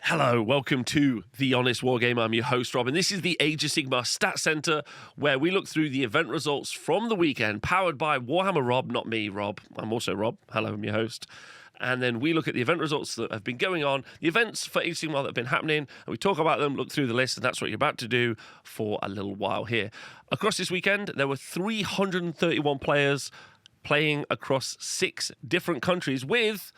Hello, welcome to The Honest Wargamer. I'm your host, Rob, and this is the Age of Sigmar Stats Centre, where we look through the event results from the weekend, powered by Warhammer Rob, not me, Rob. I'm also Rob. Hello, I'm your host. And then we look at the event results that have been going on, the events for Age of Sigmar that have been happening, and we talk about them, look through the list, and that's what you're about to do for a little while here. Across this weekend, there were 331 players playing across 6 different countries with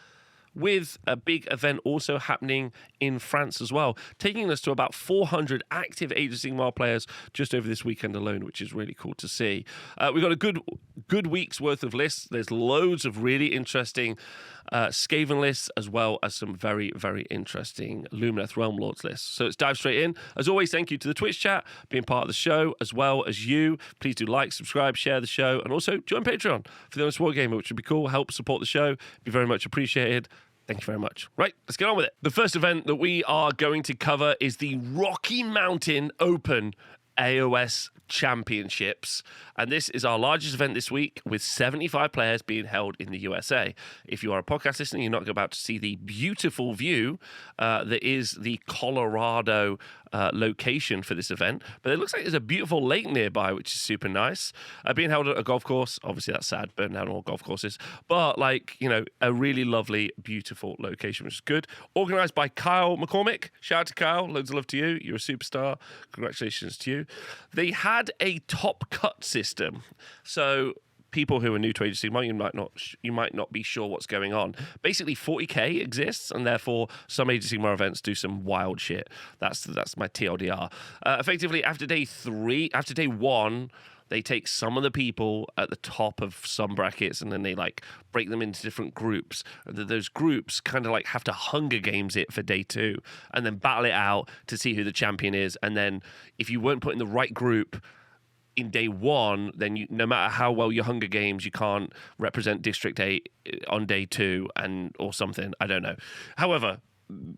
a big event also happening in France as well, taking us to about 400 active Age of Sigmar players just over this weekend alone, which is really cool to see. We've got a good week's worth of lists. There's loads of really interesting Skaven lists, as well as some very, very interesting Lumineth Realm Lords lists. So let's dive straight in. As always, thank you to the Twitch chat, being part of the show, as well as you. Please do like, subscribe, share the show, and also join Patreon for the Honest Wargamer, which would be cool. Help support the show. Be very much appreciated. Thank you very much. Right, let's get on with it. The first event that we are going to cover is the Rocky Mountain Open AOS Championships. And this is our largest event this week, with 75 players being held in the USA. If you are a podcast listener, you're not about to see the beautiful view that is the Colorado location for this event. But it looks like there's a beautiful lake nearby, which is super nice. Being held at a golf course. Obviously, that's sad, burning down all golf courses. But, a really lovely, beautiful location, which is good. Organised by Kyle McCormick. Shout out to Kyle. Loads of love to you. You're a superstar. Congratulations to you. They had a top cut system. So people who are new to Age of Sigmar, you might not be sure what's going on. Basically, 40k exists, and therefore some Age of Sigmar events do some wild shit. That's my TLDR. Effectively, after day 1, they take some of the people at the top of some brackets, and then they break them into different groups. And those groups kind of have to Hunger Games it for day 2, and then battle it out to see who the champion is. And then if you weren't put in the right group in day 1, then no matter how well your Hunger Games, you can't represent District 8 on day 2 or something. I don't know. However,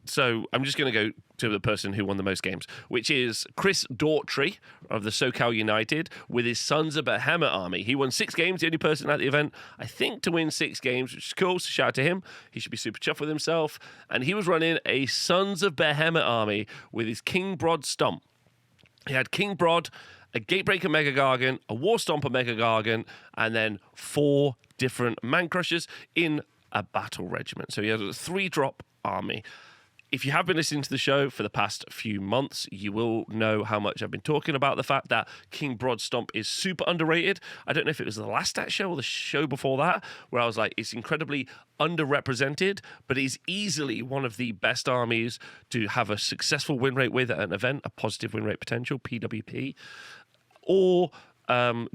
so I'm just going to go to the person who won the most games, which is Chris Daughtry of the SoCal United with his Sons of Behemoth army. He won 6 games, the only person at the event, I think, to win 6 games, which is cool. So shout out to him. He should be super chuffed with himself. And he was running a Sons of Behemoth army with his King Brod Stomp. He had King Brod, a Gatebreaker Mega Gargant, a War Stomper Mega Gargant, and then 4 different Man Crushers in a battle regiment. So he had a 3-drop army. If you have been listening to the show for the past few months, you will know how much I've been talking about the fact that King Brod Stomp is super underrated. I don't know if it was the last stat show or the show before that, where I was like, it's incredibly underrepresented, but is easily one of the best armies to have a successful win rate with at an event, a positive win rate potential, PWP, or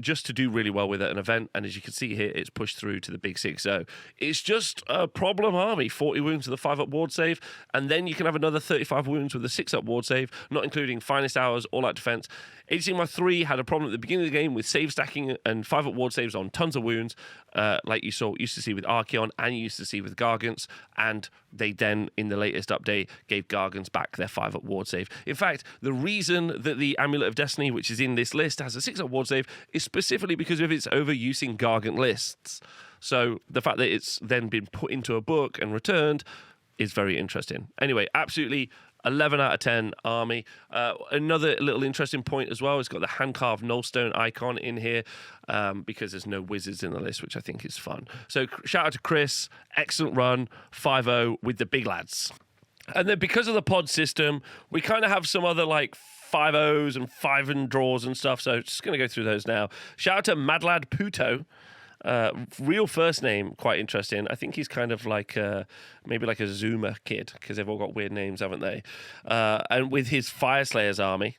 just to do really well with at an event. And as you can see here, it's pushed through to the big 6-0. It's just a problem army. 40 wounds with a 5-up ward save, and then you can have another 35 wounds with a 6-up ward save, not including finest hours, all-out defense. Age of Sigmar 3 had a problem at the beginning of the game with save stacking and 5-up ward saves on tons of wounds, like used to see with Archeon, and you used to see with Gargants, and they then, in the latest update, gave Gargants back their 5-up ward save. In fact, the reason that the Amulet of Destiny, which is in this list, has a 6-up ward save is specifically because of its overuse in Gargant lists. So the fact that it's then been put into a book and returned is very interesting. Anyway, absolutely 11 out of 10 army. Another little interesting point as well, it's got the hand-carved Nullstone icon in here because there's no wizards in the list, which I think is fun. So shout out to Chris. Excellent run, 5-0 with the big lads. And then because of the pod system, we kind of have some other 5-0s and 5 draws and stuff. So just going to go through those now. Shout out to Madlad Puto. Real first name, quite interesting. I think he's kind of maybe like a Zoomer kid, because they've all got weird names, haven't they? And with his Fireslayers army,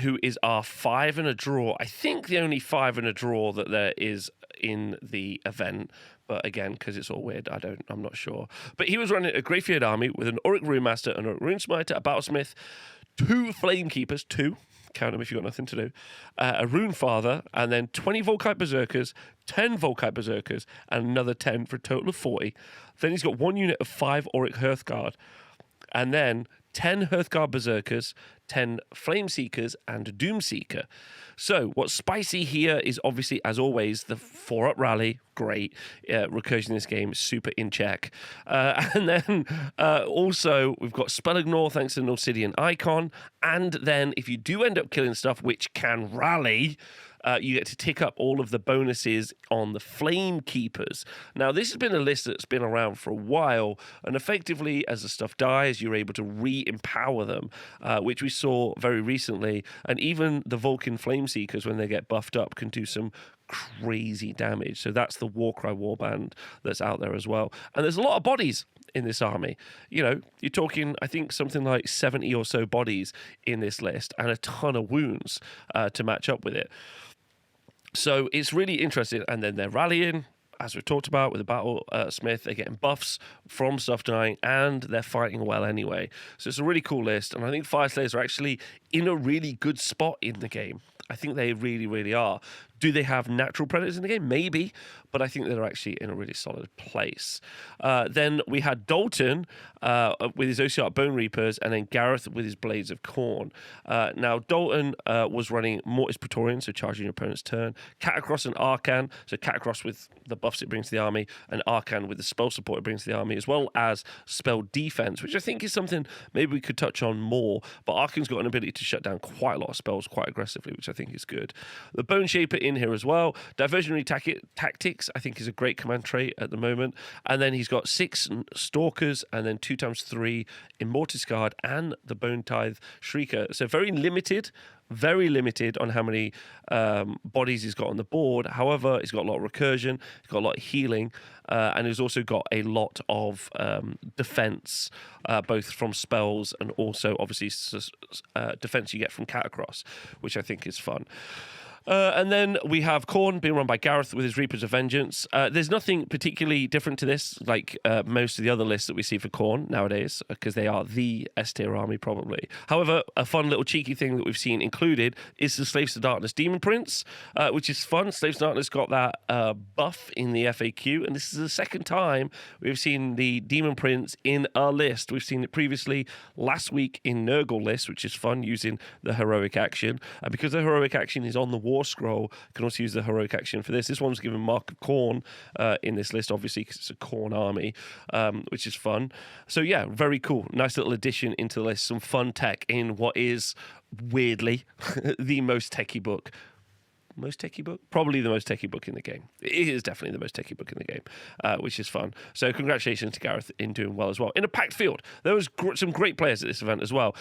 who is our 5 and a draw. I think the only 5 and a draw that there is in the event. But again, because it's all weird, I'm not sure. But he was running a Greyfield army with an Auric Rune Master, an Auric Rune Smiter, a Battlesmith, 2 Flame Keepers, 2. Count them if you've got nothing to do. A Rune Father, and then 20 Volkite Berserkers, 10 Volkite Berserkers, and another 10 for a total of 40. Then he's got 1 unit of 5 Auric Hearthguard, and then 10 Hearthguard Berserkers, 10 Flame Seekers, and Doom Seeker. So what's spicy here is obviously, as always, the 4-up rally. Great. Recursion in this game is super in check. And then also we've got Spell Ignore thanks to an Obsidian icon. And then if you do end up killing stuff which can rally, you get to tick up all of the bonuses on the Flame Keepers. Now, this has been a list that's been around for a while, and effectively, as the stuff dies, you're able to re-empower them, which we saw very recently. And even the Vulcan Flame Seekers, when they get buffed up, can do some crazy damage. So that's the Warcry warband that's out there as well. And there's a lot of bodies in this army. You know, you're talking, I think, something like 70 or so bodies in this list, and a ton of wounds to match up with it. So it's really interesting. And then they're rallying, as we've talked about with the Battle Smith. They're getting buffs from stuff dying, and they're fighting well anyway. So it's a really cool list. And I think Fire Slayers are actually in a really good spot in the game. I think they really, really are. Do they have natural predators in the game? Maybe, but I think they're actually in a really solid place. Then we had Dalton with his Oceanic Bone Reapers, and then Gareth with his Blades of Khorne. Now, Dalton was running Mortis Praetorian, so charging your opponent's turn, Catacross and Arcan, so Catacross with the buffs it brings to the army, and Arcan with the spell support it brings to the army, as well as spell defense, which I think is something maybe we could touch on more, but Arcan's got an ability to shut down quite a lot of spells quite aggressively, which I think is good. The Bone Shaper in here as well. Diversionary Tactics, I think, is a great command trait at the moment. And then he's got 6 Stalkers, and then 2x3 Immortis Guard, and the Bone Tithe Shrieker. So very limited on how many bodies he's got on the board. However, he's got a lot of recursion, he's got a lot of healing, and he's also got a lot of defense, both from spells and also obviously defense you get from Catacross, which I think is fun. And then we have Khorne being run by Gareth with his Reapers of Vengeance. There's nothing particularly different to this, like most of the other lists that we see for Khorne nowadays, because they are the S-tier army, probably. However, a fun little cheeky thing that we've seen included is the Slaves to Darkness Demon Prince, which is fun. Slaves to Darkness got that buff in the FAQ, and this is the second time we've seen the Demon Prince in a list. We've seen it previously last week in Nurgle list, which is fun, using the heroic action. Because the heroic action is on the War Scroll, you can also use the heroic action for this. This one's given Mark of Khorne in this list, obviously, because it's a Khorne army, which is fun. So yeah, very cool. Nice little addition into the list. Some fun tech in what is, weirdly, the most techie book. Most techie book? Probably the most techie book in the game. It is definitely the most techie book in the game, which is fun. So congratulations to Gareth in doing well as well. In a packed field, there was some great players at this event as well.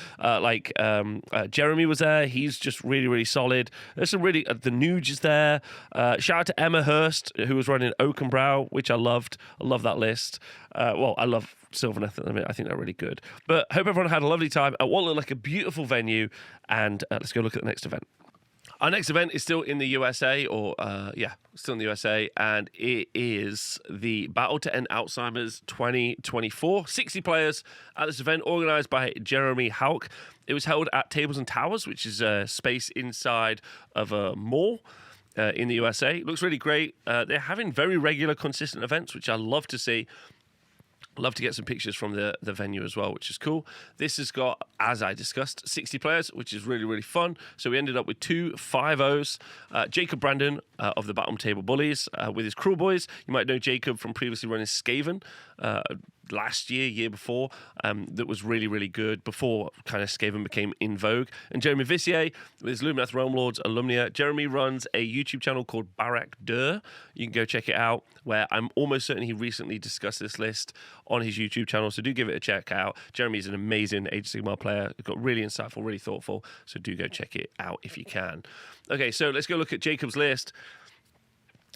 Jeremy was there. He's just really, really solid. There's some really... the Nuge is there. Shout out to Emma Hurst, who was running Oakenbrow, which I loved. I love that list. I love Silverneth at the minute. I think they're really good. But hope everyone had a lovely time at what looked like a beautiful venue. And let's go look at the next event. Our next event is still in the USA, still in the USA, and it is the Battle to End Alzheimer's 2024. 60 players at this event, organised by Jeremy Hauk. It was held at Tables and Towers, which is a space inside of a mall in the USA. It looks really great. They're having very regular, consistent events, which I love to see. Love to get some pictures from the venue as well, which is cool. This has got, as I discussed, 60 players, which is really, really fun. So we ended up with 2 5-0s. Jacob Brandon of the Bottom Table Bullies with his Cruel Boys. You might know Jacob from previously running Skaven last year before, that was really, really good before kind of Skaven became in vogue. And Jeremy Vissier with his Lumineth Realm Lords Alumnia. Jeremy runs a YouTube channel called Barak Dur. You can go check it out, where I'm almost certain he recently discussed this list on his YouTube channel, so do give it a check out. Jeremy's an amazing Age of Sigmar player. He's got really insightful, really thoughtful, so do go check it out if you can. Okay, so let's go look at Jacob's list.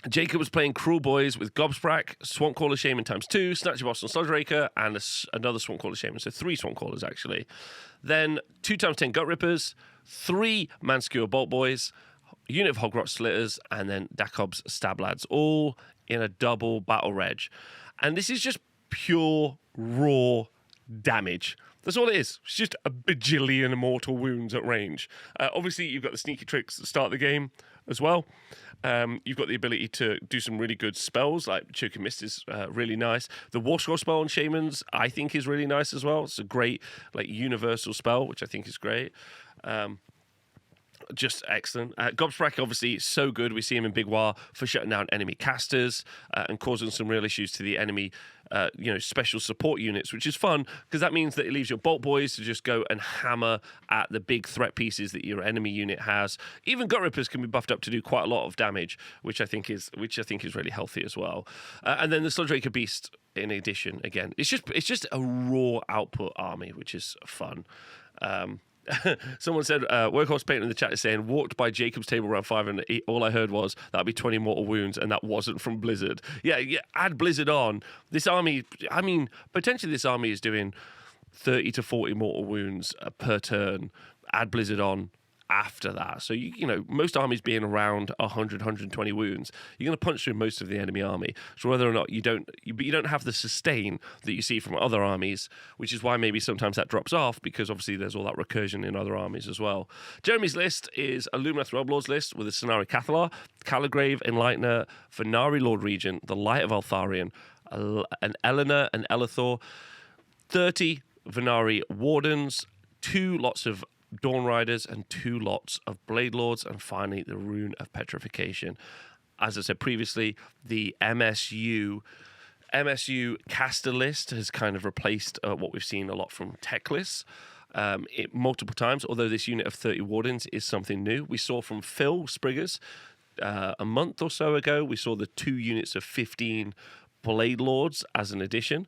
Jacob was playing Cruel Boys with Gobsprak, Swampcaller Shaman ×2, Snatcher Boss and Sludgeraker, and another Swampcaller Shaman, so 3 Swampcallers actually. Then 2x10 Gut Rippers, 3 Manskewer Bolt Boys, unit of Hogrot Slitters, and then Dakob's Stab Lads, all in a double battle reg. And this is just pure, raw damage. That's all it is. It's just a bajillion mortal wounds at range. Obviously, you've got the sneaky tricks that start the game as well. You've got the ability to do some really good spells, like Choking Mist is really nice. The War Scroll spell on Shamans, I think, is really nice as well. It's a great, like, universal spell, which I think is great. Just excellent. Gobsprak, obviously, so good. We see him in Big War for shutting down enemy casters and causing some real issues to the enemy, special support units, which is fun because that means that it leaves your Bolt Boys to just go and hammer at the big threat pieces that your enemy unit has. Even Gut Rippers can be buffed up to do quite a lot of damage, which I think is really healthy as well. And then the Sludge Beast, in addition, again, it's just a raw output army, which is fun. Someone said, Workhorse Paint in the chat is saying, walked by Jacob's table round 5 and all I heard was, that'd be 20 mortal wounds and that wasn't from Blizzard. Yeah, add Blizzard on. This army, I mean, potentially this army is doing 30 to 40 mortal wounds per turn. Add Blizzard on after that. So, most armies being around 100, 120 wounds, you're going to punch through most of the enemy army. So whether or not you don't have the sustain that you see from other armies, which is why maybe sometimes that drops off, because obviously there's all that recursion in other armies as well. Jeremy's list is a Lumineth Roblords list with a Scenari Cathalar, Caligrave, Enlightener, Venari Lord Regent, the Light of Altharion, an Eleanor, and Elithor, 30 Venari Wardens, 2 lots of Dawn Riders, and 2 lots of Blade Lords, and finally the Rune of Petrification. As I said previously, the MSU caster list has kind of replaced what we've seen a lot from tech lists multiple times, although this unit of 30 Wardens is something new. We saw from Phil Spriggers a month or so ago, we saw the 2 units of 15 Blade Lords as an addition.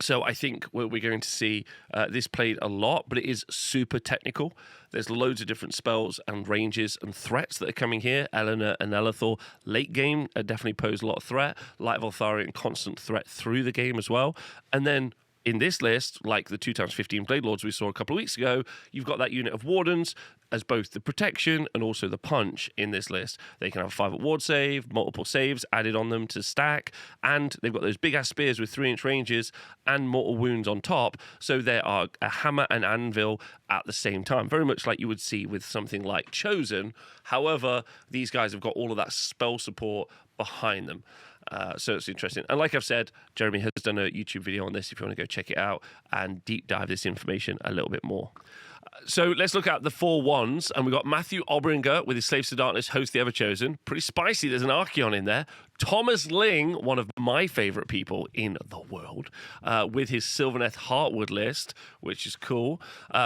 So I think we're going to see this played a lot, but it is super technical. There's loads of different spells and ranges and threats that are coming here. Eleanor and Elithor, late game, definitely pose a lot of threat. Light of Altharion, constant threat through the game as well. And then in this list, like the 2x15 Blade Lords we saw a couple of weeks ago, you've got that unit of Wardens as both the protection and also the punch in this list. They can have a 5 at ward save, multiple saves added on them to stack, and they've got those big-ass spears with 3-inch ranges and mortal wounds on top, so they are a hammer and anvil at the same time, very much like you would see with something like Chosen. However, these guys have got all of that spell support behind them. So it's interesting. And like I've said, Jeremy has done a YouTube video on this if you want to go check it out and deep dive this information a little bit more. So let's look at the 4 ones. And we've got Matthew Obringer with his Slaves to Darkness, Host the Ever-Chosen. Pretty spicy. There's an Archeon in there. Thomas Ling, one of my favourite people in the world, with his Silverneth Heartwood list, which is cool.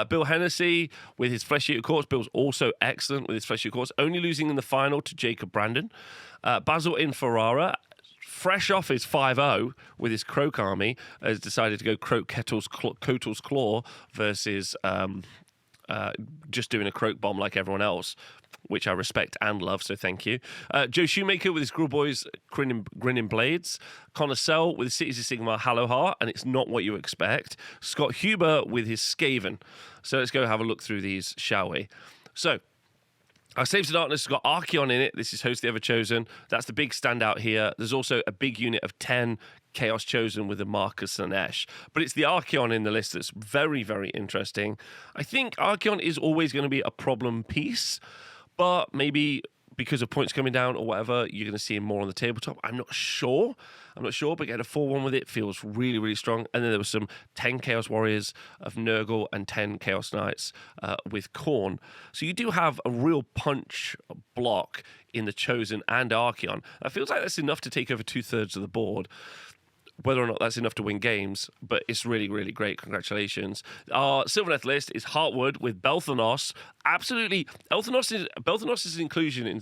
Bill Hennessy with his Flesh Eater Corpse. Bill's also excellent with his Flesh Eater Corpse, only losing in the final to Jacob Brandon. Basil in Ferrara, fresh off his 5-0 with his Croak army, has decided to go Croak Kotal's Claw versus just doing a Croak bomb like everyone else, which I respect and love, so thank you. Joe Shoemaker with his Gruul Boys Grinning Blades. Connor Sell with his Cities of Sigmar Hallowheart, and it's not what you expect. Scott Huber with his Skaven. So let's go have a look through these, shall we? So, our Slaves to Darkness has got Archeon in it. This is Host the Ever-Chosen. That's the big standout here. There's also a big unit of 10 Chaos Chosen with the Marcus and Esh. But it's the Archeon in the list that's very, very interesting. I think Archeon is always going to be a problem piece, but maybe because of points coming down or whatever, you're going to see him more on the tabletop. I'm not sure, but getting a 4-1 with it feels really, really strong. And then there was some 10 Chaos Warriors of Nurgle and 10 Chaos Knights with Khorne. So you do have a real punch block in the Chosen and Archeon. It feels like that's enough to take over 2/3 of the board. Whether or not that's enough to win games, but it's really, really great. Congratulations. Our Silverneth list is Heartwood with Belthanos. Absolutely. Belthanos' inclusion in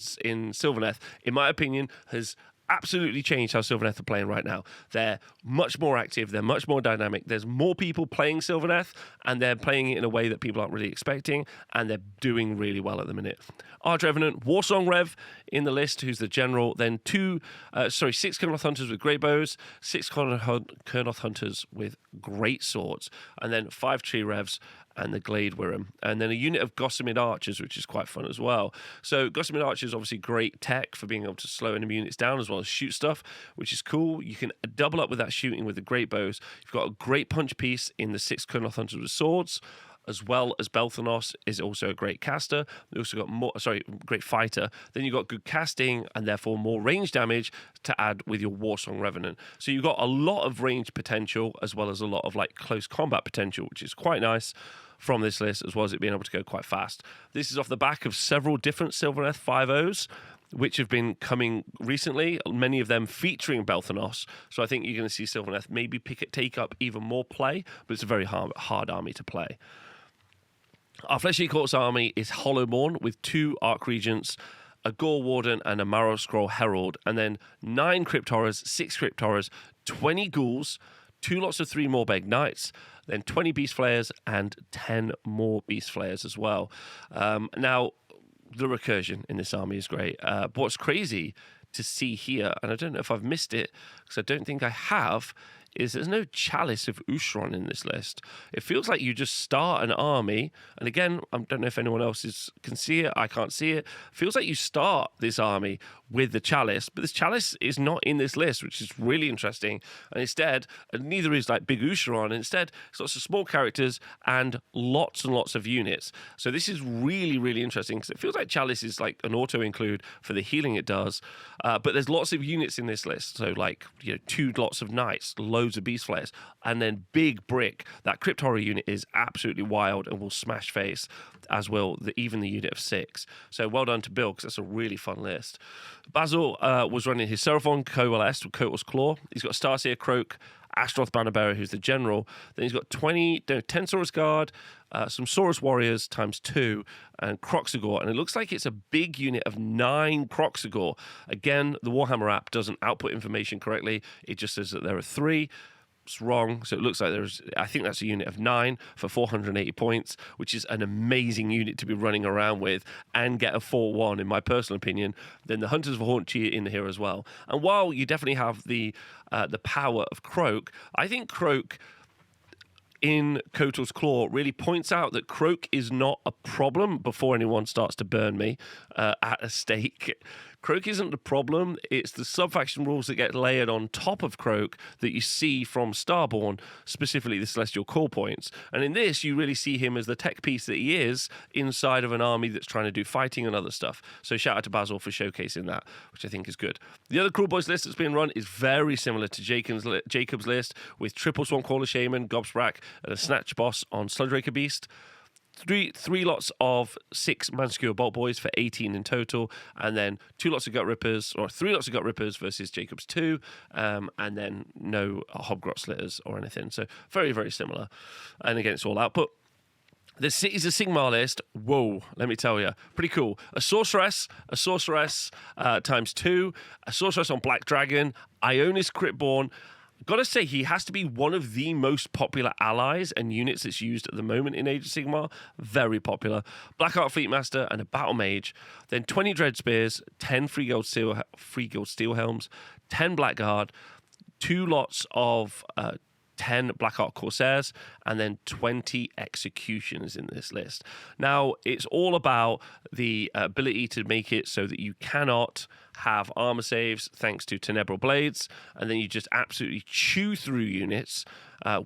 Silverneth, in my opinion, has absolutely changed how Silverneth are playing right now. They're much more active. They're much more dynamic. There's more people playing Silverneth, and they're playing it in a way that people aren't really expecting, and they're doing really well at the minute. Arch Revenant, Warsong Rev in the list, who's the general. Then 6 Kurnoth Hunters with great bows, 6 Kurnoth Hunters with great swords, and then 5 Tree Revs and the Glade Wirram. And then a unit of Gossamer Archers, which is quite fun as well. So Gossamer Archers, obviously great tech for being able to slow enemy units down as well as shoot stuff, which is cool. You can double up with that shooting with the great bows. You've got a great punch piece in the 6 Kurnoth Hunters with swords, as well as Belthanos is also a great caster. We also got great fighter. Then you've got good casting and therefore more range damage to add with your Warsong Revenant. So you've got a lot of range potential as well as a lot of like close combat potential, which is quite nice from this list, as well as it being able to go quite fast. This is off the back of several different Silverneth 5.0s, which have been coming recently, many of them featuring Belthanos. So I think you're going to see Silverneth maybe take up even more play, but it's a very hard army to play. Our Fleshy Courts army is Hollowborn with 2 Arc Regents, a Gore Warden, and a Marrow Scroll Herald, and then 9 Crypt Horrors, 6 Crypt Horrors, 20 Ghouls, 2 lots of 3 Morbeg Knights, then 20 Beast Flayers, and 10 more Beast Flayers as well. Now, the recursion in this army is great. But what's crazy to see here, and I don't know if I've missed it, because I don't think I have, is there's no Chalice of Ushron in this list. It feels like you just start an army, and again, I don't know if anyone else can see it, I can't see it. Feels like you start this army with the Chalice, but this Chalice is not in this list, which is really interesting. And instead, and neither is like Big Ushron, instead, it's lots of small characters and lots of units. So this is really, really interesting, because it feels like Chalice is like an auto-include for the healing it does, but there's lots of units in this list. So like, 2 lots of Knights, loads of Beast Flayers, and then Big Brick. That Crypt Horror unit is absolutely wild and will smash face, as will even the unit of 6. So well done to Bill, because that's a really fun list. Basil was running his Seraphon coalesced with Kotal's Claw. He's got Starseer Croak, Ashroth Bannerbearer, who's the general. Then he's got 10 Saurus Guard, some Saurus Warriors ×2, and Kroxigor. And it looks like it's a big unit of 9 Kroxigor. Again, the Warhammer app doesn't output information correctly. It just says that there are 3. It's wrong. So it looks like I think that's a unit of 9 for 480 points, which is an amazing unit to be running around with and get a 4-1, in my personal opinion. Then the Hunters of Haunchi in here as well. And while you definitely have the power of Croak, I think Croak in Kotal's Claw really points out that Croak is not a problem before anyone starts to burn me at a stake. Croak isn't the problem. It's the sub-faction rules that get layered on top of Croak that you see from Starborn, specifically the Celestial Call Points. And in this, you really see him as the tech piece that he is inside of an army that's trying to do fighting and other stuff. So shout out to Basil for showcasing that, which I think is good. The other Cruel Boys list that's been run is very similar to Jacob's list, with triple Swampcrawler Shaman, Gobsprack, and a Snatch Boss on Sludgeraker Beast. Three lots of 6 Manskewer Bolt Boys for 18 in total, and then 2 lots of Gut Rippers, or 3 lots of Gut Rippers versus Jacob's 2, and then no Hobgrot Slitters or anything. So very, very similar. And again, it's all output. This is a Sigmar list. Whoa, let me tell you. Pretty cool. A sorceress ×2, a sorceress on Black Dragon, Ionis Cryptborn. Gotta say, he has to be one of the most popular allies and units that's used at the moment in Age of Sigmar. Very popular. Blackheart Fleetmaster and a Battle Mage. Then 20 Dread Spears, 10 Free Guild Steel Helms, 10 Blackguard, 2 lots of 10 Blackheart Corsairs, and then 20 Executioners in this list. Now, it's all about the ability to make it so that you cannot have armor saves thanks to Tenebral Blades, and then you just absolutely chew through units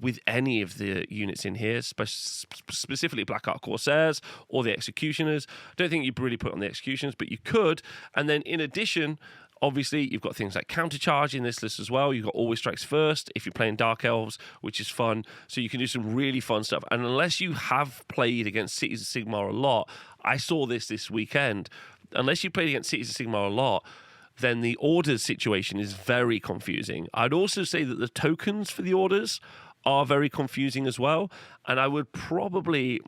with any of the units in here, specifically Blackheart Corsairs or the Executioners. I don't think you'd really put on the Executioners, but you could. And then in addition, obviously, you've got things like Countercharge in this list as well. You've got Always Strikes First if you're playing Dark Elves, which is fun. So you can do some really fun stuff. And unless you have played against Cities of Sigmar a lot, I saw this weekend. Unless you played against Cities of Sigmar a lot, then the orders situation is very confusing. I'd also say that the tokens for the orders are very confusing as well. And I would probably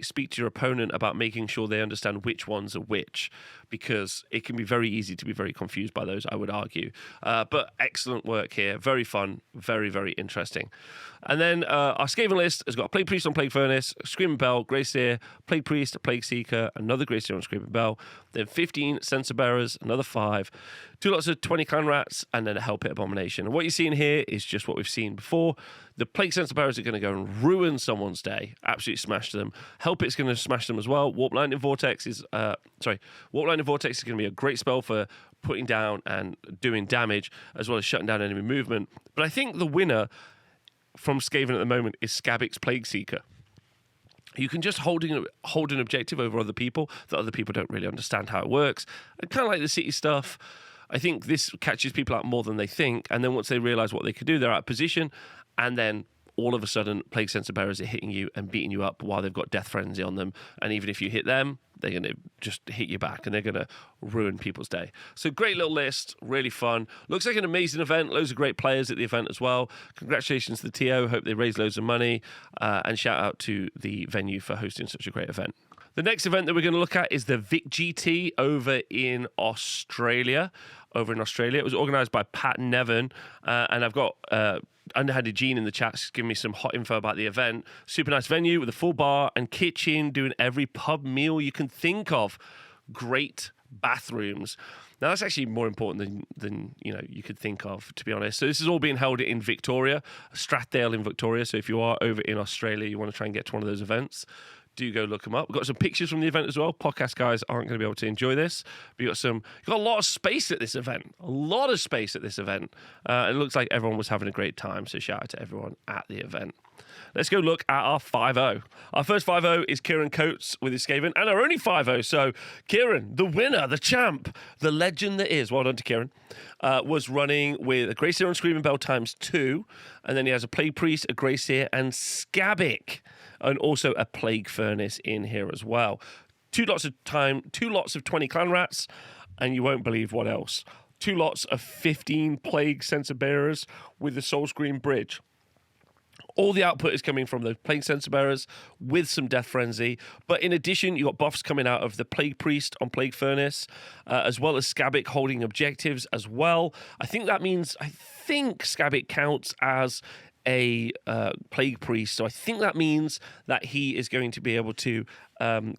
speak to your opponent about making sure they understand which ones are which, because it can be very easy to be very confused by those, I would argue. But excellent work here. Very fun. Very, very interesting. And then our Skaven list has got Plague Priest on Plague Furnace, Screaming Bell, Greyseer, Plague Priest, Plague Seeker, another Greyseer on Screaming Bell, then 15 Censer Bearers, another 5, 2 lots of 20 Clan Rats, and then a Hellpit Abomination. And what you're seeing here is just what we've seen before. The Plague Sensor Bearers are going to go and ruin someone's day, absolutely smash them. Help It's going to smash them as well. Warp Lightning Vortex is going to be a great spell for putting down and doing damage, as well as shutting down enemy movement. But I think the winner from Skaven at the moment is Skabik's Plague Seeker. You can just hold an objective over other people that other people don't really understand how it works. And kind of like the city stuff, I think this catches people out more than they think. And then once they realize what they could do, they're out of position. And then all of a sudden, Plague Sensor Bearers are hitting you and beating you up while they've got Death Frenzy on them. And even if you hit them, they're going to just hit you back and they're going to ruin people's day. So great little list, really fun. Looks like an amazing event. Loads of great players at the event as well. Congratulations to the TO. Hope they raise loads of money. And shout out to the venue for hosting such a great event. The next event that we're going to look at is the Vic GT over in Australia. It was organised by Pat Nevin. And I've got Underhanded Gene in the chat giving me some hot info about the event. Super nice venue with a full bar and kitchen, doing every pub meal you can think of. Great bathrooms. Now that's actually more important than you could think of, to be honest. So this is all being held in Victoria, Strathdale in Victoria. So if you are over in Australia, you want to try and get to one of those events, do go look them up. We've got some pictures from the event as well. Podcast guys aren't going to be able to enjoy this. But you've got a lot of space at this event. It looks like everyone was having a great time. So shout out to everyone at the event. Let's go look at our 5-0. Our first 5-0 is Kieran Coates with his Skaven, and our only 5-0. So Kieran, the winner, the champ, the legend that is, well done to Kieran, was running with a Grey Seer and Screaming Bell ×2, and then he has a Plague Priest, a Grey Seer, and Skabik, and also a Plague Furnace in here as well. 2 lots of 20 Clan Rats, and you won't believe what else. 2 lots of 15 Plague Sensor Bearers with the Soul Scream Bridge. All the output is coming from the Plague Sensor Bearers with some Death Frenzy. But in addition, you've got buffs coming out of the Plague Priest on Plague Furnace, as well as Skabik holding objectives as well. I think Skabik counts as a Plague Priest. So I think that means that he is going to be able to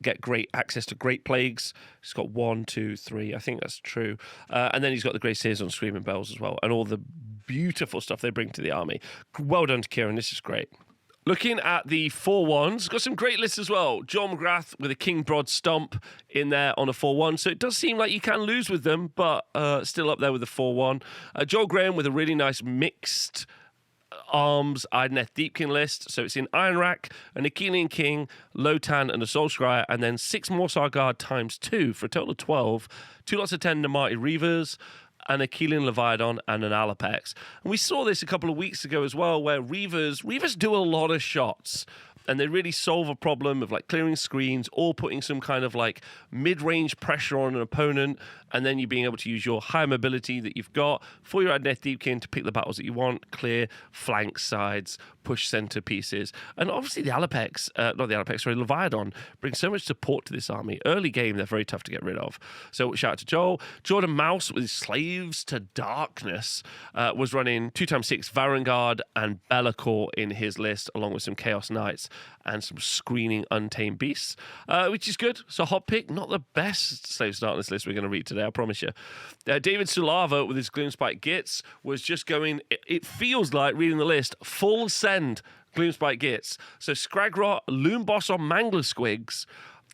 get great access to Great Plagues. He's got 1, 2, 3. I think that's true. And then he's got the Grey Seers on Screaming Bells as well, and all the beautiful stuff they bring to the army. Well done to Kieran. This is great. Looking at the 4-1s, got some great lists as well. John McGrath with a King Broad Stomp in there on a 4-1. So it does seem like you can lose with them, but still up there with the 4-1. Joel Graham with a really nice mixed arms Idoneth Deepkin list. So it's in Iron Rack, an Achillean King, Lotan, and a Soul Scryer, and then 6 Morsar Guard ×2 for a total of 12. 2 lots of 10 Namati Reavers, an Achillean Leviathan, and an Alapex. And we saw this a couple of weeks ago as well, where Reavers do a lot of shots. And they really solve a problem of like clearing screens or putting some kind of like mid-range pressure on an opponent, and then you being able to use your high mobility that you've got for your Idoneth Deepkin to pick the battles that you want, clear flanks, sides, push center pieces. And obviously the Leviathan brings so much support to this army. Early game, they're very tough to get rid of. So shout out to Joel. Jordan Mouse with his Slaves to Darkness was running 2x6 Varangard and Be'lakor in his list, along with some Chaos Knights and some screening Untamed Beasts, which is good. So hot pick, not the best Slave Starters list we're going to read today, I promise you. David Sulava with his Gloomspike Gits was just going, it feels like reading the list, full send Gloomspike Gits. So Scragrot, Loomboss on Mangler Squigs,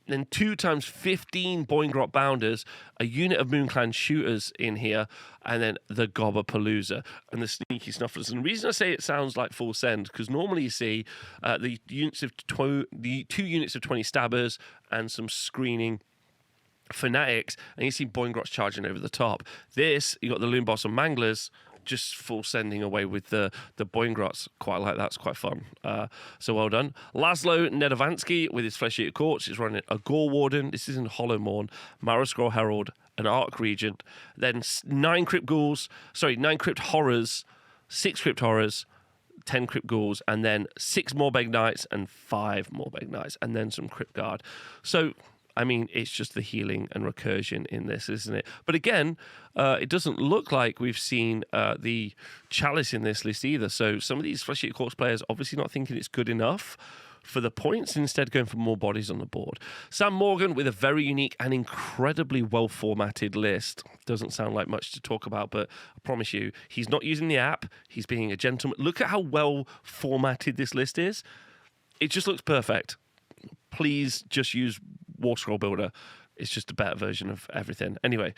then 2x15 Boingrot Bounders, a unit of MoonClan Shooters in here, and then the Gobberpalooza and the Sneaky Snufflers. And the reason I say it sounds like full send, because normally you see the 2 units of 20 Stabbers and some screening Fanatics, and you see Boingrots charging over the top. This, you got the Loomboss and Manglers, just full sending away with the Boingrots. Quite like that. It's quite fun. So well done. Laszlo Nedovansky with his Flesh Eater Courts is running a Gore Warden. This is in Hollowmorn, Marrow Herald, an Arc Regent. Then 9 Crypt Horrors, 6 Crypt Horrors, 10 Crypt Ghouls, and then 6 Morbeg Knights and 5 Morbeg Knights, and then some Crypt Guard. So I mean, it's just the healing and recursion in this, isn't it? But again, it doesn't look like we've seen the Chalice in this list either. So some of these Flesh Eater Corpse players obviously not thinking it's good enough. for the points, instead going for more bodies on the board. Sam Morgan with a very unique and incredibly well-formatted list. Doesn't sound like much to talk about, but I promise you, he's not using the app. He's being a gentleman. Look at how well-formatted this list is. It just looks perfect. Please just use War Scroll Builder. It's just a better version of everything. Anyway,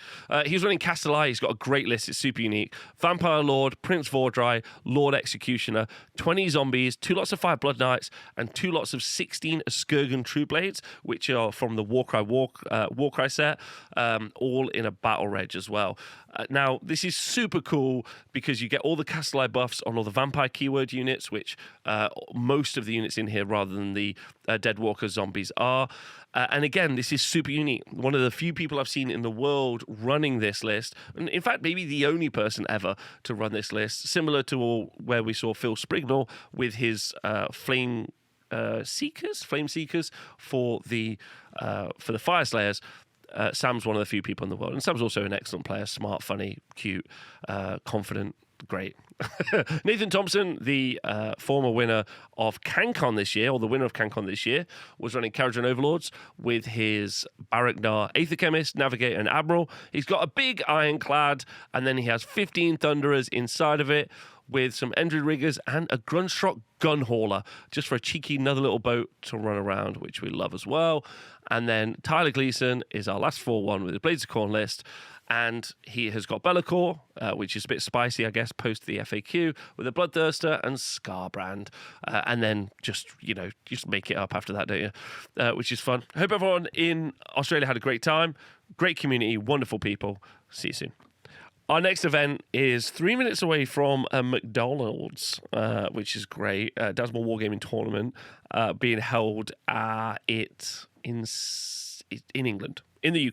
he's running Castellai. He's got a great list. It's super unique. Vampire Lord, Prince Vordry, Lord Executioner, 20 zombies, 2 lots of 5 Blood Knights, and 2 lots of 16 Skirgan True Blades, which are from the Warcry set, all in a battle reg as well. Now, this is super cool because you get all the Castellai buffs on all the vampire keyword units, which most of the units in here, rather than the Deadwalker zombies, are. And again, this is super unique. One of the few people I've seen in the world running this list, and in fact, maybe the only person ever to run this list, similar to where we saw Phil Sprignall with his Flame Seekers for the Fire Slayers. Sam's one of the few people in the world. And Sam's also an excellent player, smart, funny, cute, confident, great. Nathan Thompson, the former winner of CanCon this year, or the winner of CanCon this year, was running Kharadron Overlords with his Baraknar Aether Chemist, Navigator, and Admiral. He's got a big Ironclad, and then he has 15 Thunderers inside of it, with some Endred Riggers and a Grunstrok Gun Hauler, just for a cheeky another little boat to run around, which we love as well. And then Tyler Gleason is our last 4-1 with the Blades of Khorne list. And he has got Be'lakor, which is a bit spicy, I guess, post the FAQ, with a Bloodthirster and Scarbrand. And then just make it up after that, don't you? Which is fun. Hope everyone in Australia had a great time. Great community, wonderful people. See you soon. Our next event is 3 minutes away from a McDonald's, which is great. Dasmore Wargaming Tournament being held in England. In the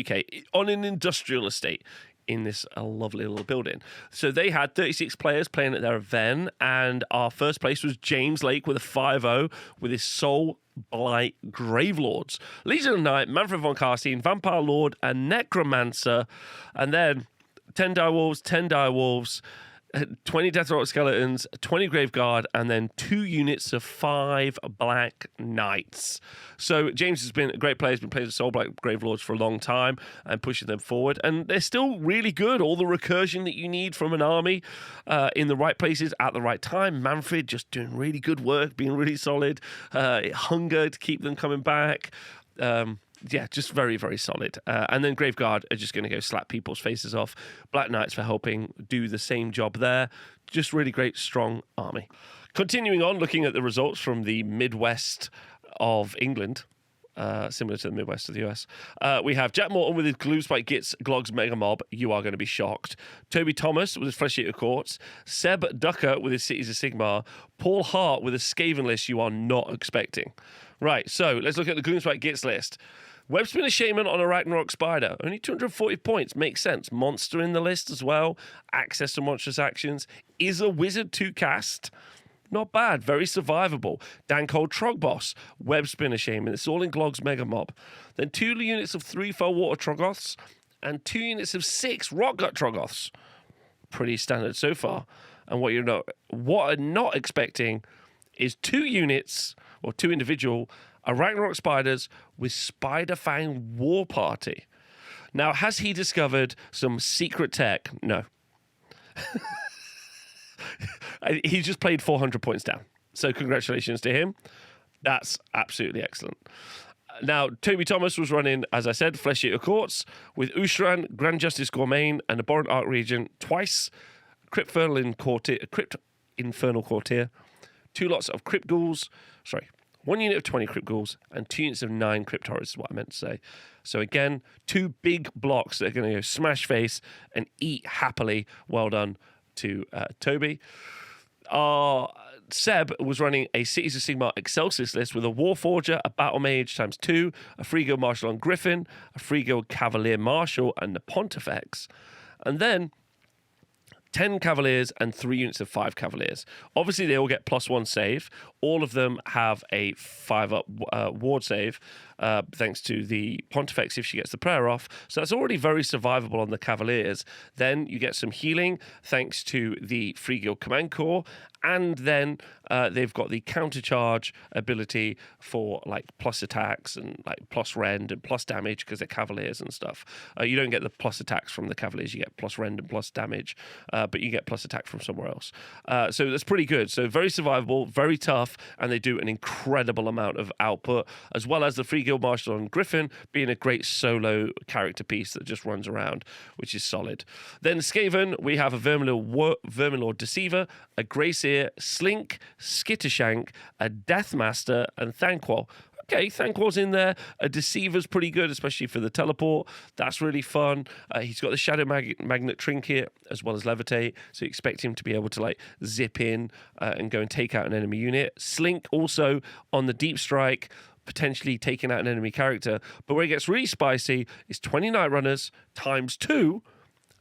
UK, on an industrial estate in this lovely little building. So they had 36 players playing at their event, and our first place was James Lake with a 5-0 with his Soul Blight Gravelords. Legion of Night, Manfred von Carstein, Vampire Lord, and Necromancer, and then 10 direwolves, 20 Deathrock Skeletons, 20 Graveguard, and then 2 units of 5 Black Knights. So James has been a great player. He's been playing the Soul Black Gravelords for a long time and pushing them forward. And they're still really good. All the recursion that you need from an army in the right places at the right time. Manfred just doing really good work, being really solid. Hunger to keep them coming back. Yeah, just very, very solid. And then Graveguard are just going to go slap people's faces off. Black Knights for helping do the same job there. Just really great, strong army. Continuing on, looking at the results from the Midwest of England, similar to the Midwest of the US, we have Jack Morton with his Gloomspite Gits Glogs Mega Mob. You are going to be shocked. Toby Thomas with his Flesh Eater Courts. Seb Ducker with his Cities of Sigmar. Paul Hart with a Skaven list you are not expecting. Right, so let's look at the Gloomspite Gits list. Webspinner Shaman on a Ragnarok Spider. Only 240 points. Makes sense. Monster in the list as well. Access to monstrous actions. Is a wizard to cast. Not bad. Very survivable. Dankold Trogboss. Webspinner Shaman. It's all in Glog's Mega Mob. Then 2 units of 3 Fell Water Troggoths and 2 units of 6 Rockgut Troggoths. Pretty standard so far. And what I'm not expecting is 2 units or 2 individual Ragnarok Spiders with Spiderfang War Party. Now, has he discovered some secret tech? No. He just played 400 points down. So congratulations to him. That's absolutely excellent. Now, Toby Thomas was running, as I said, Flesh Eater Courts with Ushran, Grand Justice Gourmain, and Abhorrent Archregent twice, Crypt Infernal Courtier, 2 lots of Crypt Ghouls, 1 unit of 20 Crypt Ghouls, and 2 units of 9 Crypt Horrors is what I meant to say. So again, 2 big blocks that are going to go smash face and eat happily. Well done to Toby. Seb was running a Cities of Sigmar Excelsis list with a Warforger, a Battle Mage ×2, a Freeguild Marshal on Griffin, a Freeguild Cavalier Marshal, and the Pontifex. And then 10 Cavaliers and 3 units of 5 Cavaliers. Obviously, they all get +1 save. all of them have a 5-up ward save, thanks to the Pontifex if she gets the prayer off. So that's already very survivable on the Cavaliers. Then you get some healing thanks to the Free Guild Command Corps. And then they've got the countercharge ability for like plus attacks and like plus rend and plus damage because they're Cavaliers and stuff. You don't get the plus attacks from the Cavaliers, you get plus rend and plus damage, but you get plus attack from somewhere else. So that's pretty good. So very survivable, very tough, and they do an incredible amount of output, as well as the Free Guild Marshal on Griffin being a great solo character piece that just runs around, which is solid. Then Skaven, we have a Vermilord Deceiver, a Greyseer, Slink, Skittershank, a Deathmaster, and Thanquol. Okay, Thanquol's in there. A Deceiver's pretty good, especially for the teleport. That's really fun. He's got the Shadow Magnet Trinket as well as Levitate, so you expect him to be able to like zip in and go and take out an enemy unit. Slink also on the Deep Strike, potentially taking out an enemy character. But where it gets really spicy is 20 Night Runners times 2,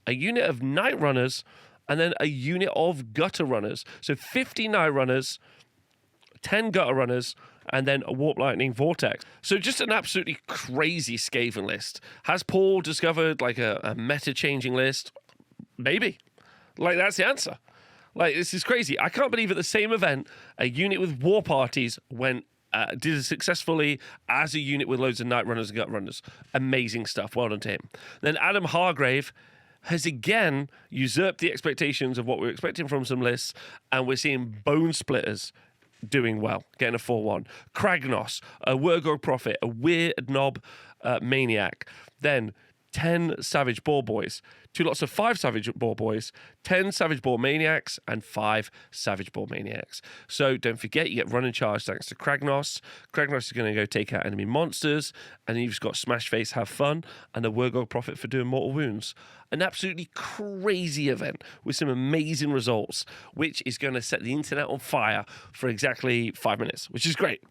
a unit of Night Runners, and then a unit of Gutter Runners. So 50 Night Runners, 10 Gutter Runners, and then a Warp Lightning Vortex. So just an absolutely crazy Skaven list. Has Paul discovered like a meta-changing list? Maybe. Like, that's the answer. Like, this is crazy. I can't believe at the same event, a unit with War Parties did as successfully as a unit with loads of Night Runners and Gut Runners. Amazing stuff. Well done to him. Then Adam Hargrave has again usurped the expectations of what we were expecting from some lists, and we're seeing Bone Splitters doing well, getting a 4-1. Kragnos, a Wurgog Prophet, a Weird Knob Maniac. Then 10 Savage Boar Boys, 2 lots of 5 Savage Boar Boys, 10 Savage Boar Maniacs, and 5 Savage Boar Maniacs. So don't forget, you get Run and Charge thanks to Kragnos. Kragnos is going to go take out enemy monsters, and you've got Smash Face, Have Fun, and a Wurgog Prophet for doing mortal wounds. An absolutely crazy event with some amazing results, which is going to set the internet on fire for exactly 5 minutes, which is great.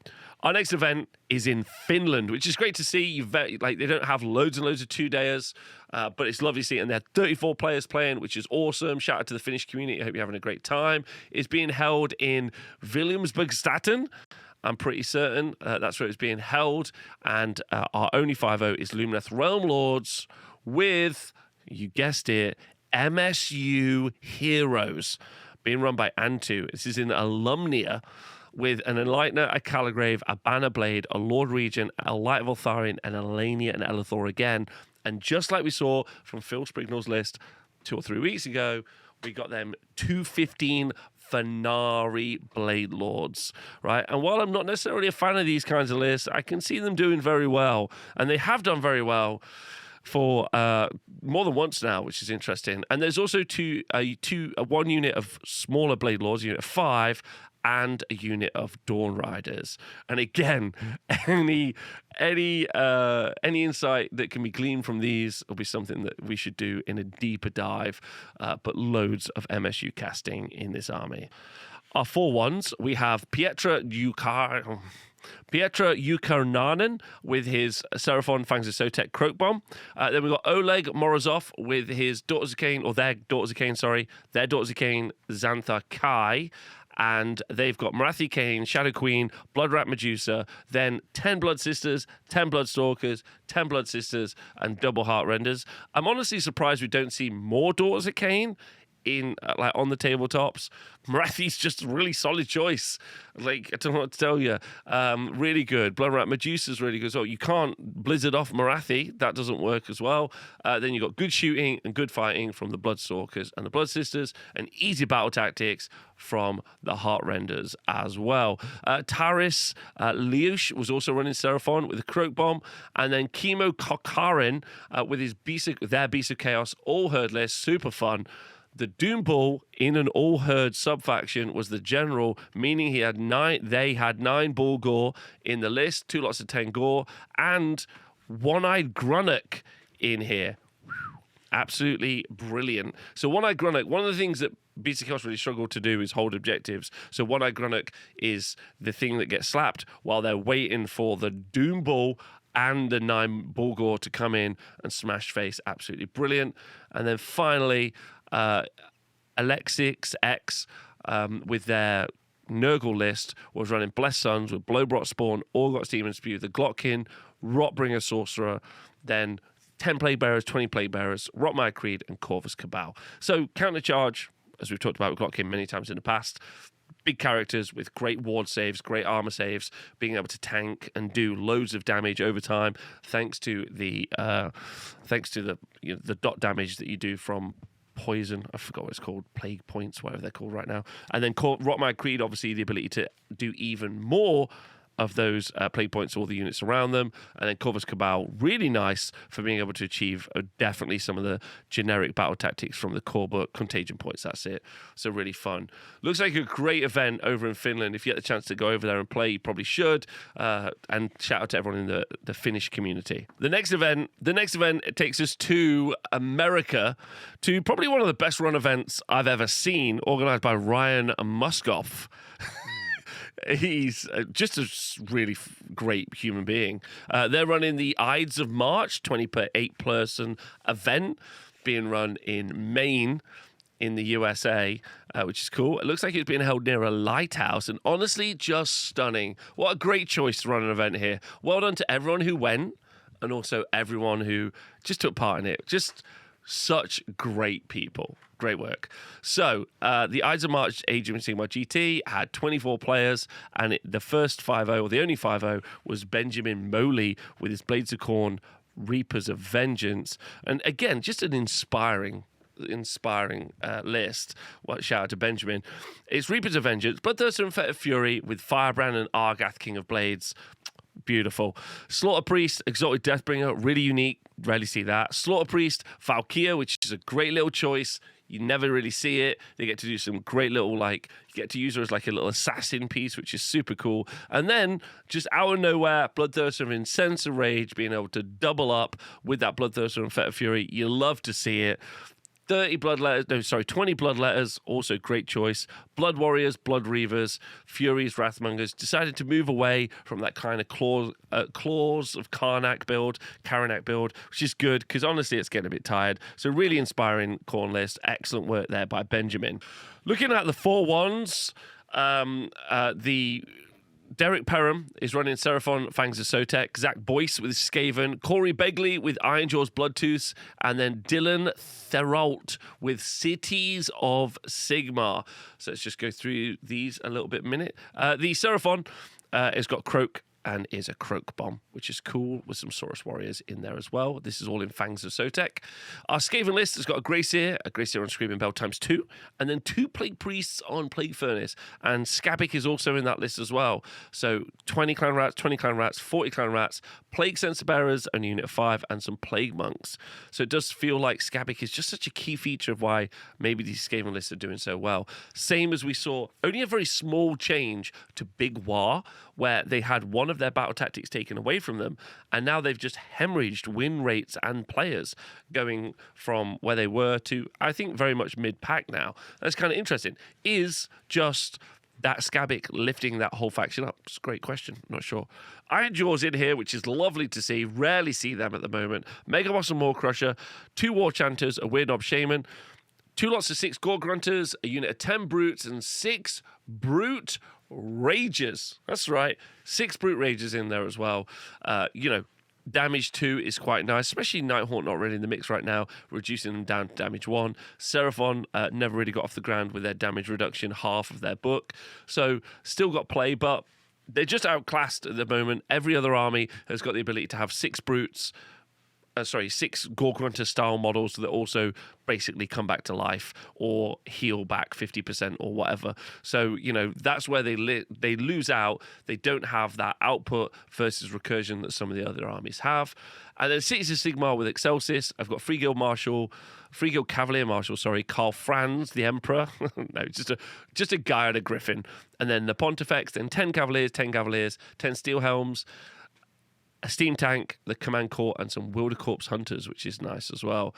Our next event is in Finland, which is great to see. They don't have loads and loads of 2-dayers, but it's lovely to see. And they had 34 players playing, which is awesome. Shout out to the Finnish community. I hope you're having a great time. It's being held in Williamsburgstaten. I'm pretty certain that's where it's being held. And our only 5-0 is Lumineth Realm Lords with, you guessed it, MSU Heroes, being run by Antu. This is in Alumnia, with an Enlightener, a Caligrave, a Banner Blade, a Lord Regent, a Light of Eltharion, and a Lania and Elithor again. And just like we saw from Phil Sprignall's list 2 or 3 weeks ago, we got them 215 Fenari Blade Lords, right? And while I'm not necessarily a fan of these kinds of lists, I can see them doing very well. And they have done very well for more than once now, which is interesting. And there's also one unit of smaller Blade Lords, unit of 5, and a unit of Dawn Riders. And again, any insight that can be gleaned from these will be something that we should do in a deeper dive, but loads of MSU casting in this army. Our 4-1s, we have Pietra Ukarnanen with his Seraphon Fangs of Sotek Croak Bomb. Then we've got Oleg Morozov with his Daughters of Cain, or their Daughters of Cain, Xantha Kai. And they've got Marathi Kane, Shadow Queen, Blood Rat Medusa, then 10 Blood Sisters, 10 Blood Stalkers, 10 Blood Sisters, and double Heart Renders. I'm honestly surprised we don't see more Daughters of Cain in on the tabletops. Marathi's just a really solid choice. Like, I don't know what to tell you. Really good. Blood Rat Medusa's really good. So you can't Blizzard off Marathi. That doesn't work as well. Then you've got good shooting and good fighting from the Bloodstalkers and the Blood Sisters, and easy battle tactics from the Heart Renders as well. Taris Liush was also running Seraphon with a Croak Bomb, and then Chemo Kokarin with his Beast of Chaos all herd list. Super fun. The Doom Bull in an all-herd sub-faction was the general, meaning they had 9 Bull Gore in the list, 2 lots of 10 Gore, and One-Eyed Grunnock in here. Absolutely brilliant. So One-Eyed Grunnock, one of the things that Beast of Chaos really struggle to do is hold objectives. So One-Eyed Grunnock is the thing that gets slapped while they're waiting for the Doom Bull and the 9 Bull Gore to come in and smash face. Absolutely brilliant. And then finally, Alexix X with their Nurgle list was running Blessed Sons with Blowbrot Spawn, Orgot Demon Spew, the Glotkin, Rotbringer Sorcerer, then 10 Plague Bearers, 20 Plague Bearers, Rotmire Creed, and Corvus Cabal. So countercharge, as we've talked about with Glotkin many times in the past, big characters with great ward saves, great armor saves, being able to tank and do loads of damage over time, thanks to the the dot damage that you do from poison. I forgot what it's called, plague points, whatever they're called right now. And then Rotmire Creed, obviously the ability to do even more of those plague points to all the units around them. And then Corvus Cabal, really nice for being able to achieve definitely some of the generic battle tactics from the core book. Contagion points, that's it. So really fun. Looks like a great event over in Finland. If you get the chance to go over there and play, you probably should. And shout out to everyone in the Finnish community. The next event takes us to America, to probably one of the best run events I've ever seen, organized by Ryan Muskoff. He's just a really great human being. They're running the Ides of March 28-person event being run in Maine in the USA, which is cool. It looks like it's being held near a lighthouse, and honestly, just stunning. What a great choice to run an event here. Well done to everyone who went, and also everyone who just took part in it. Just such great people. Great work. So, the Ides of March Age of Sigmar GT had 24 players, and the first 5-0, or the only 5-0, was Benjamin Moley with his Blades of Corn, Reapers of Vengeance. And again, just an inspiring list. Well, shout out to Benjamin. It's Reapers of Vengeance, Bloodthirster and Fetid Fury with Firebrand and Argath, King of Blades. Beautiful. Slaughter Priest, Exalted Deathbringer, really unique. Rarely see that. Slaughter Priest, Valkyr, which is a great little choice. You never really see it. They get to do some great little, you get to use her as like a little assassin piece, which is super cool. And then, just out of nowhere, Bloodthirster and Incense of Rage being able to double up with that Bloodthirster and Fetid Fury. You love to see it. 20 Bloodletters, also great choice. Blood Warriors, Blood Reavers, Furies, Wrathmongers decided to move away from that kind of Claws of Karnak build, which is good because honestly it's getting a bit tired. So really inspiring corn list. Excellent work there by Benjamin. Looking at the 4-1s, the Derek Perham is running Seraphon, Fangs of Sotek, Zach Boyce with Skaven, Corey Begley with Ironjaw's Bloodtooth, and then Dylan Therault with Cities of Sigmar. So let's just go through these a little bit minute. The Seraphon has got Croak and is a Croak Bomb, which is cool, with some Saurus Warriors in there as well. This is all in Fangs of Sotek. Our Skaven list has got a Greyseer on Screaming Bell ×2, and then 2 Plague Priests on Plague Furnace. And Skabic is also in that list as well. So 20 Clan Rats, 40 Clan Rats, Plague Censer Bearers, a unit of 5, and some Plague Monks. So it does feel like Skabic is just such a key feature of why maybe these Skaven lists are doing so well. Same as we saw, only a very small change to Big War, where they had one of their battle tactics taken away from them, and now they've just hemorrhaged win rates and players, going from where they were to, I think, very much mid-pack now. That's kind of interesting. Is just that Skabic lifting that whole faction up? It's a great question. Not sure. Ironjaw's in here, which is lovely to see. Rarely see them at the moment. Mega Boss and Maw-Crusher, 2 War Chanters, a Weird Knob Shaman, 2 lots of 6 Gore Grunters, a unit of 10 Brutes, and 6 Brute Ragers. That's right. 6 Brute Ragers in there as well. Damage 2 is quite nice, especially Nighthawk not really in the mix right now, reducing them down to damage 1. Seraphon never really got off the ground with their damage reduction, half of their book. So still got play, but they're just outclassed at the moment. Every other army has got the ability to have 6 Brutes, 6 Gore Grunter style models that also basically come back to life or heal back 50% or whatever. So, that's where they lose out. They don't have that output versus recursion that some of the other armies have. And then Cities of Sigmar with Excelsis. I've got Free Guild Cavalier Marshal, Karl Franz, the Emperor. No, just a guy on a griffin. And then the Pontifex, then 10 Cavaliers, 10 Steel Helms, a Steam Tank, the Command Corps, and some Wildercorpse Hunters, which is nice as well.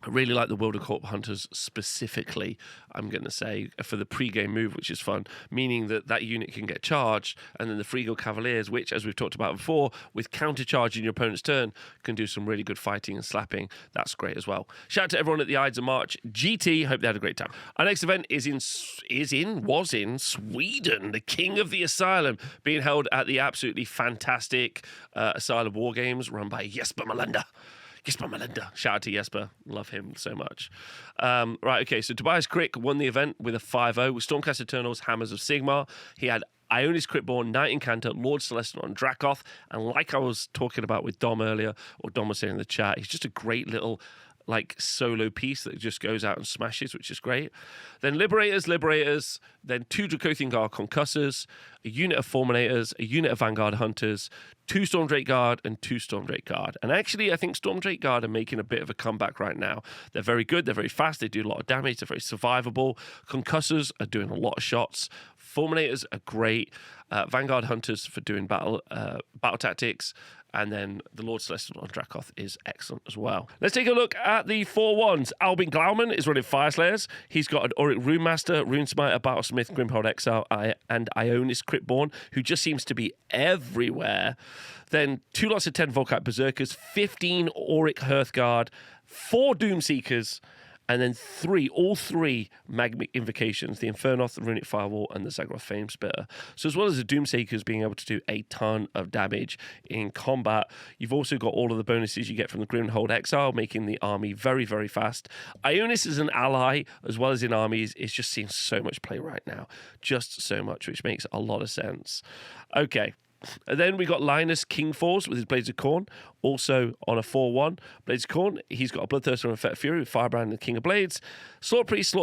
I really like the Wildercorp Hunters specifically, I'm going to say, for the pre-game move, which is fun, meaning that that unit can get charged, and then the Freeguild Cavaliers, which, as we've talked about before, with counter-charge in your opponent's turn, can do some really good fighting and slapping. That's great as well. Shout out to everyone at the Ides of March GT. Hope they had a great time. Our next event was in Sweden, the King of the Asylum, being held at the absolutely fantastic Asylum War Games run by Jesper Melander. Jesper Melander. Shout out to Jesper. Love him so much. Right, okay, so Tobias Crick won the event with a 5-0 with Stormcast Eternals, Hammers of Sigmar. He had Ionis Cryptborn, Knight Incanter, Lord Celestin on Dracoth. And like I was talking about with Dom earlier, or Dom was saying in the chat, he's just a great little solo piece that just goes out and smashes, which is great. Then Liberators, then 2 Dracothian Guard Concussors, a unit of Fulminators, a unit of Vanguard Hunters, 2 Stormdrake Guard, and 2 Stormdrake Guard. And actually, I think Stormdrake Guard are making a bit of a comeback right now. They're very good, they're very fast, they do a lot of damage, they're very survivable. Concussors are doing a lot of shots. Fulminators are great. Vanguard Hunters for doing battle tactics. And then the Lord Celestin on Dracoth is excellent as well. Let's take a look at the 4-1s. Albin Glauman is running Fireslayers. He's got an Auric Runemaster, Runesmiter, Battlesmith, Grimhold Exile, and Ionis Cryptborn, who just seems to be everywhere. Then 2 lots of 10 Volkite Berserkers, 15 Auric Hearthguard, 4 Doomseekers, and then all three Magmic Invocations, the Infernoth, the Runic Firewall, and the Zaggroth Famesplitter. So as well as the Doomseekers being able to do a ton of damage in combat, you've also got all of the bonuses you get from the Grimhold Exile, making the army very, very fast. Ionis as an ally, as well as in armies, is just seeing so much play right now. Just so much, which makes a lot of sense. Okay. And then we got Linus Kingforce with his Blades of Khorne, also on a 4-1. Blades of Khorne, he's got a Bloodthirster and a Fet Fury with Firebrand and King of Blades, Slaughter Priest,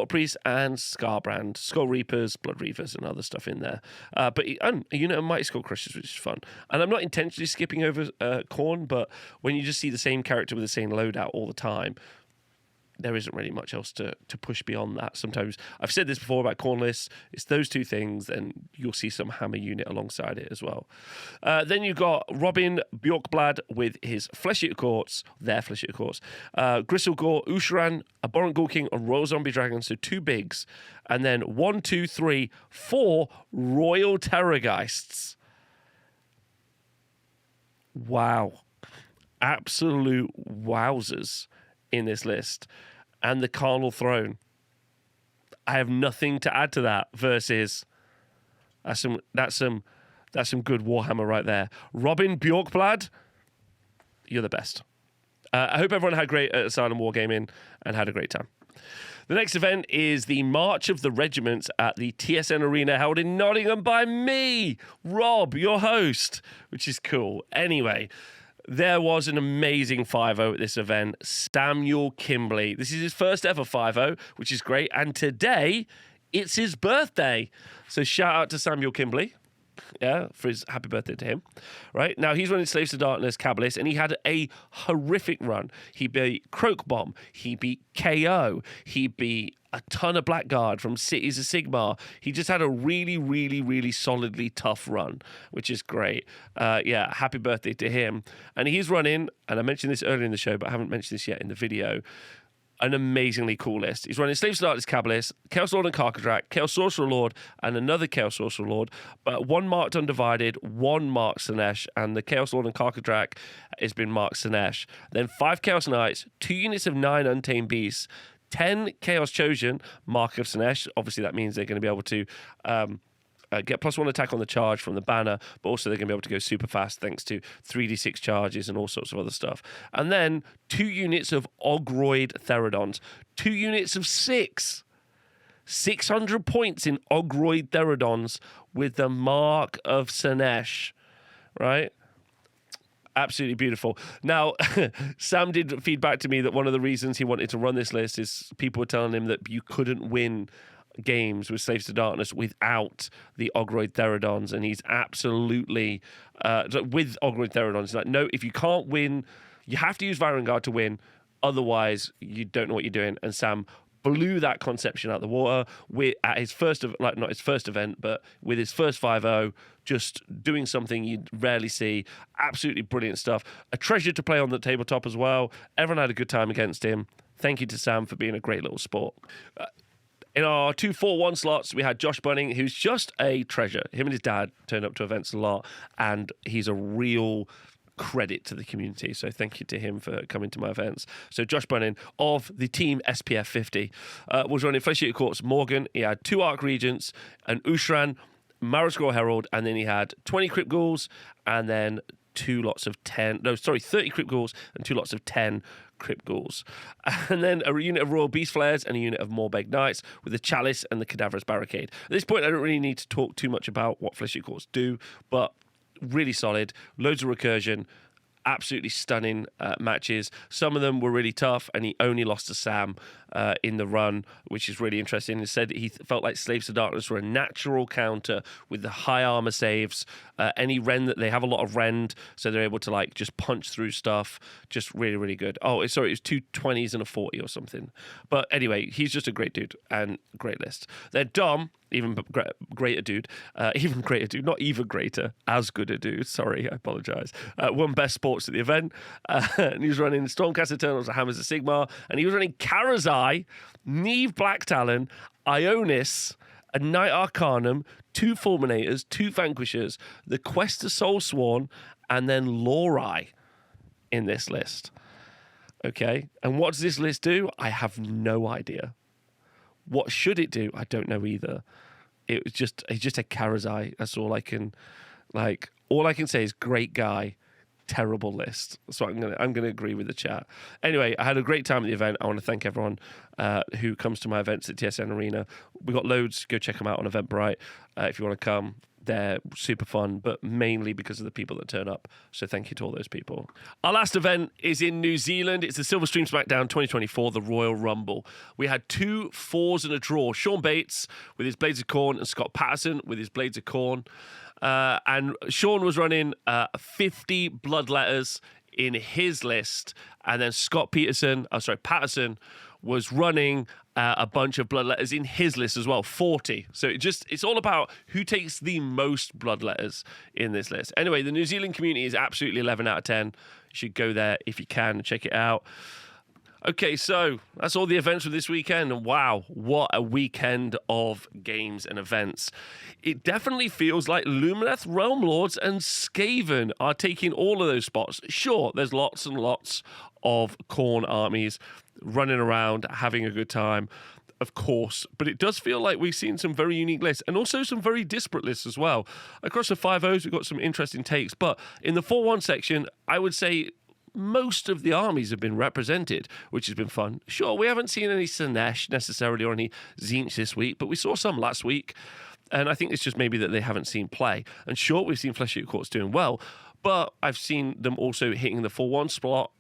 and Scarbrand, Skull Reapers, Blood Reavers, and other stuff in there. And a unit of Mighty Skull Crushers, which is fun. And I'm not intentionally skipping over Khorne, but when you just see the same character with the same loadout all the time, there isn't really much else to push beyond that. Sometimes, I've said this before about Khorne lists, it's those two things, and you'll see some Hammer unit alongside it as well. Then you've got Robin Bjorkblad with his Flesh Eater Courts, Gristlegore, Usharan, Abhorrent Ghoul King, and Royal Zombie Dragon, so 2 bigs. And then 1, 2, 3, 4 Royal Terrorgeists. Wow. Absolute wowzers in this list. And the Carnal Throne. I have nothing to add to that versus that's some good Warhammer right there. Robin Bjorkblad, you're the best. I hope everyone had great Asylum Wargaming and had a great time. The next event is the March of the Regiments at the TSN Arena held in Nottingham by me, Rob, your host, which is cool. Anyway, there was an amazing 5-0 at this event. Samuel Kimbley. This is his first ever 5-0, which is great. And today, it's his birthday. So shout out to Samuel Kimbley. Yeah, for his happy birthday to him. Right? Now, he's running Slaves to Darkness, Cabalist, and he had a horrific run. He beat Croak Bomb. He beat KO. He beat a ton of Blackguard from Cities of Sigmar. He just had a really, really, really solidly tough run, which is great. Yeah, happy birthday to him. And he's running, and I mentioned this earlier in the show, but I haven't mentioned this yet in the video, an amazingly cool list. He's running Slaves to Darkness, Cabalist, Chaos Lord and Karkadrak, Chaos Sorcerer Lord, and another Chaos Sorcerer Lord, but 1 marked Undivided, 1 marked Sinesh, and the Chaos Lord and Karkadrak has been marked Sinesh. Then 5 Chaos Knights, 2 units of 9 Untamed Beasts, 10 Chaos Chosen, Mark of Sinesh. Obviously, that means they're going to be able to get +1 attack on the charge from the banner, but also they're going to be able to go super fast thanks to 3d6 charges and all sorts of other stuff. And then 2 units of Ogroid Therodons, 2 units of 6. 600 points in Ogroid Therodons with the Mark of Sinesh, right? Absolutely beautiful. Now, Sam did feedback to me that one of the reasons he wanted to run this list is people were telling him that you couldn't win games with Slaves to Darkness without the Ogroid Therodons, and he's absolutely with Ogroid Therodons. He's like, no, if you can't win, you have to use Varangard to win, otherwise you don't know what you're doing. And Sam blew that conception out of the water at his first, not his first event, but with his first 5-0, just doing something you'd rarely see. Absolutely brilliant stuff. A treasure to play on the tabletop as well. Everyone had a good time against him. thank you to Sam for being a great little sport. In our 2 4-1 slots, we had Josh Bunning, who's just a treasure. Him and his dad turn up to events a lot, and he's a real credit to the community. So thank you to him for coming to my events. So Josh Bunning of the team SPF 50 was running Flesh Eater Courts Morgan. He had 2 Arc Regents, an Ushran, Marascroll Herald, and then he had 20 Crypt Ghouls, and then 30 Crypt Ghouls and 2 lots of 10 Crypt Ghouls. And then a unit of Royal Beast Flayers and a unit of Morbeg Knights with the Chalice and the Cadaverous Barricade. At this point, I don't really need to talk too much about what Flesh Eater Courts do, but really solid, loads of recursion, absolutely stunning matches. Some of them were really tough, and he only lost to Sam in the run, which is really interesting. He said he felt like Slaves to Darkness were a natural counter with the high armor saves. Any rend that they have a lot of rend, so they're able to like just punch through stuff. Just really, really good. Oh, sorry, it was 2 20s and a 40 or something. But anyway, he's just a great dude and great list. Then Dom, even greater dude, not even greater, as good a dude. Sorry, I apologise. Won best sports at the event, and he was running Stormcast Eternals, Hammers of Sigmar, and he was running Karazai, Neve Black Talon, Ionis, a Knight Arcanum, 2 Fulminators, 2 Vanquishers, the Quest of Soulsworn, and then Lorai in this list. Okay, and what does this list do? I have no idea. What should it do? I don't know either. It's just a Karazai. That's all I can say is great guy, terrible list. So I'm gonna agree with the chat. Anyway, I had a great time at the event. I want to thank everyone who comes to my events at TSN Arena. We got loads. Go check them out on Eventbrite if you want to come. They're super fun, but mainly because of the people that turn up. So thank you to all those people. Our last event is in New Zealand. It's the Silverstream SmackDown 2024, the Royal Rumble. We had 2 4s and a draw. Sean Bates with his Blades of Corn and Scott Patterson with his Blades of Corn. And Sean was running 50 Bloodletters in his list. And then Patterson was running a bunch of Bloodletters in his list as well, 40. So it's all about who takes the most Bloodletters in this list. Anyway, the New Zealand community is absolutely 11 out of 10. You should go there if you can and check it out. Okay, so that's all the events for this weekend. And wow, what a weekend of games and events. It definitely feels like Lumineth, Realm Lords, and Skaven are taking all of those spots. Sure, there's lots and lots of Khorne armies running around, having a good time, of course. But it does feel like we've seen some very unique lists and also some very disparate lists as well. Across the 5-0s, we've got some interesting takes. But in the 4-1 section, I would say most of the armies have been represented, which has been fun. Sure, we haven't seen any Sinesh necessarily or any Tzeentch this week, but we saw some last week. And I think it's just maybe that they haven't seen play. And sure, we've seen Flesh Eater Courts doing well, but I've seen them also hitting the 4-1 slot.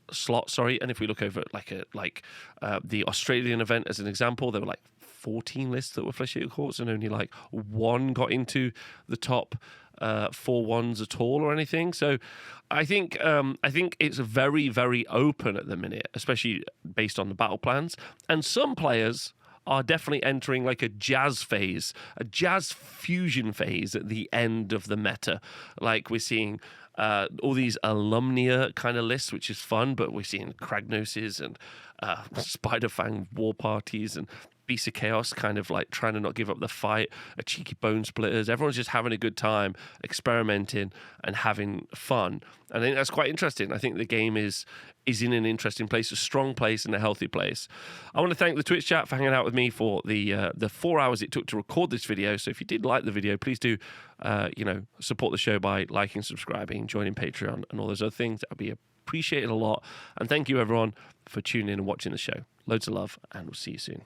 And if we look over at the Australian event as an example, there were like 14 lists that were Flesh Eater Courts, and only like 1 got into the top 4-1s at all or anything. So I think it's very, very open at the minute, especially based on the battle plans. And some players are definitely entering like a jazz phase, a jazz fusion phase at the end of the meta. Like we're seeing all these Alumnia kind of lists, which is fun, but we're seeing Kragnoses and Spiderfang war parties and Beast of Chaos kind of like trying to not give up the fight, a cheeky Bone Splitters. Everyone's just having a good time, experimenting and having fun. I think that's quite interesting. I think the game is in an interesting place, a strong place and a healthy place. I want to thank the Twitch chat for hanging out with me for the 4 hours it took to record this video. So if you did like the video, please do support the show by liking, subscribing, joining Patreon and all those other things. That would be appreciated a lot. And thank you everyone for tuning in and watching the show. Loads of love, and we'll see you soon.